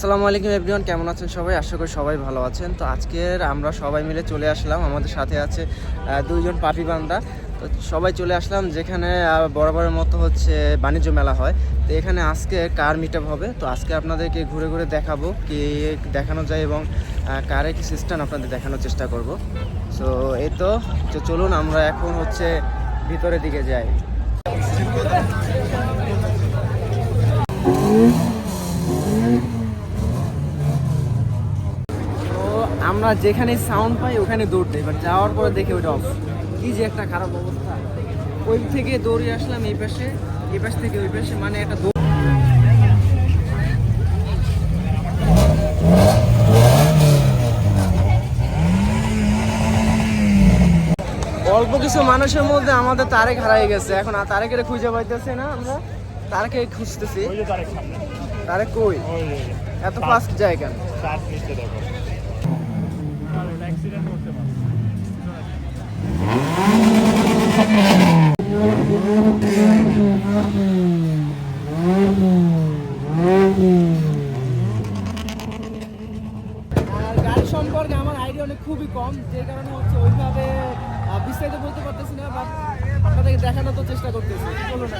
আসসালামু আলাইকুম এভরিওয়ান, কেমন আছেন সবাই? আশা করি সবাই ভালো আছেন। তো আজকের আমরা সবাই মিলে চলে আসলাম, আমাদের সাথে আছে দুইজন পাপি বান্দা। তো সবাই চলে আসলাম যেখানে বরাবরের মতো হচ্ছে বাণিজ্য মেলা হয়। তো এখানে আজকে কার মিট আপ হবে। তো আজকে আপনাদেরকে ঘুরে ঘুরে দেখাবো কি দেখানো যায় এবং কারে কি সিস্টেম আপনাদের দেখানোর চেষ্টা করব। সো এই তো চলুন আমরা এখন হচ্ছে ভিতরের দিকে যাই। আমরা যেখানে সাউন্ড পাই ওখানে দৌড় দিই, বাট যাওয়ার পরে দেখে ওইটা অফ। কি যে একটা খারাপ অবস্থা। ওই থেকে দৌড়ে আসলাম এই পাশে, এই পাশ থেকে ওই পাশে, মানে একটা অল্প কিছু মানুষের মধ্যে আমাদের তারেক হারাই গেছে। এখন তারেকের খুঁজে পাইতেছে না, আমরা তারেকে খুঁজতেছি। তারেক কই? এত ফাস্ট যায় কেন? গাড়ি সম্পর্কে আমার আইডিয়া অনেক খুবই কম, যে কারণে হচ্ছে ওইভাবে বিস্তারিত বলতে পারতেছি না, বাট আপনাদেরকে দেখানোর তো চেষ্টা করতেছি। চলুন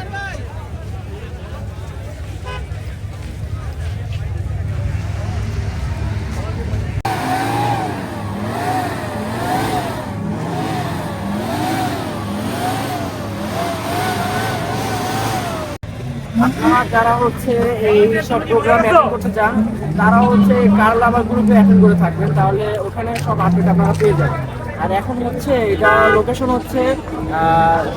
আপনারা যারা হচ্ছে এই সব প্রোগ্রাম অ্যাটেন্ড করতে চান তারা হচ্ছে কার লাভার গ্রুপে অ্যাটেন্ড করে থাকবেন, তাহলে ওখানে সব আপডেট আপনারা পেয়ে যাবেন। আর এখন হচ্ছে এটা লোকেশন হচ্ছে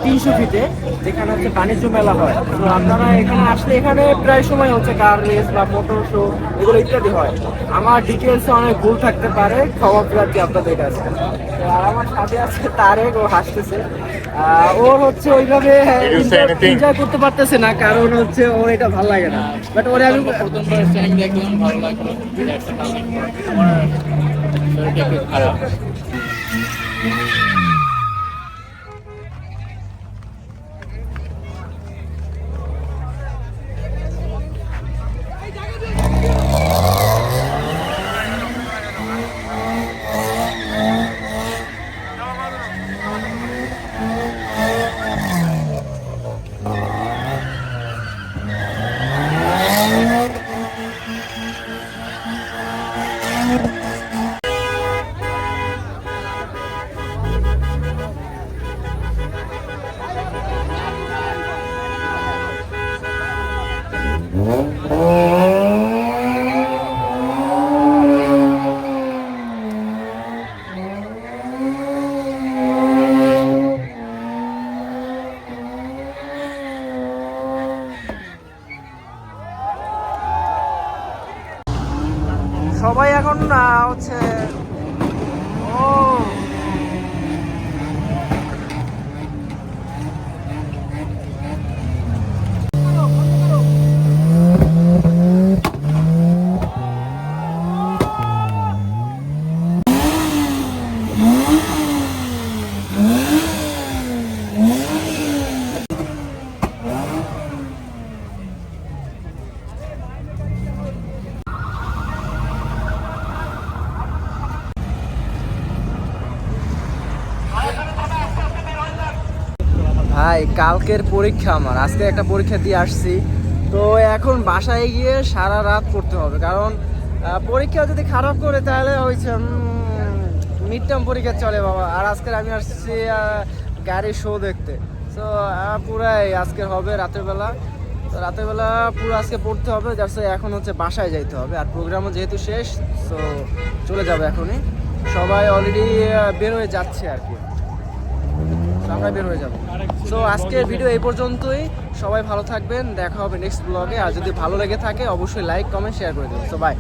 300 ফিটে, যেখানে হচ্ছে বাণিজ্য মেলা হয়। তো আপনারা এখানে আসলে এখানে প্রায় সময় হচ্ছে কার রেস বা মোটর শো এগুলো ইত্যাদি হয়। আমার ডিটেলসে অনেক ভুল থাকতে পারে, ক্ষমা প্রার্থী আপনাদের কাছে। আর আমার সাথে আছে তারেক, ও হাসতেছে। ওর হচ্ছে ওইভাবে এনজয় করতে পারতেছে না, কারণ হচ্ছে ওর এটা ভালো লাগে না। বাট ওরে আমি প্রথমবার স্ট্যান্ড দেখলাম, ভালো লাগলো। আমার শরীরটা একটু খারাপ। সবাই এখন হচ্ছে ও ভাই, কালকের পরীক্ষা আমার, আজকে একটা পরীক্ষা দিয়ে আসছি। তো এখন বাসায় গিয়ে সারা রাত পড়তে হবে, কারণ পরীক্ষা যদি খারাপ করে তাহলে হয়েছে মিড টার্ম পরীক্ষা চলে বাবা। আর আজকের আমি আসছি গাড়ির শো দেখতে। তো পুরাই আজকের হবে রাতের বেলা। তো রাতের বেলা পুরো আজকে পড়তে হবে, যাচ্ছে এখন হচ্ছে বাসায় যাইতে হবে। আর প্রোগ্রামও যেহেতু শেষ, তো চলে যাবে এখনই। সবাই অলরেডি বের হয়ে যাচ্ছে আর কি, আমরা বের হয়ে যাবো। সো আজকের ভিডিও এই পর্যন্তই। সবাই ভালো থাকবেন, দেখা হবে নেক্সট ব্লগে। আর যদি ভালো লেগে থাকে অবশ্যই লাইক, কমেন্ট, শেয়ার করে দেবেন। So by.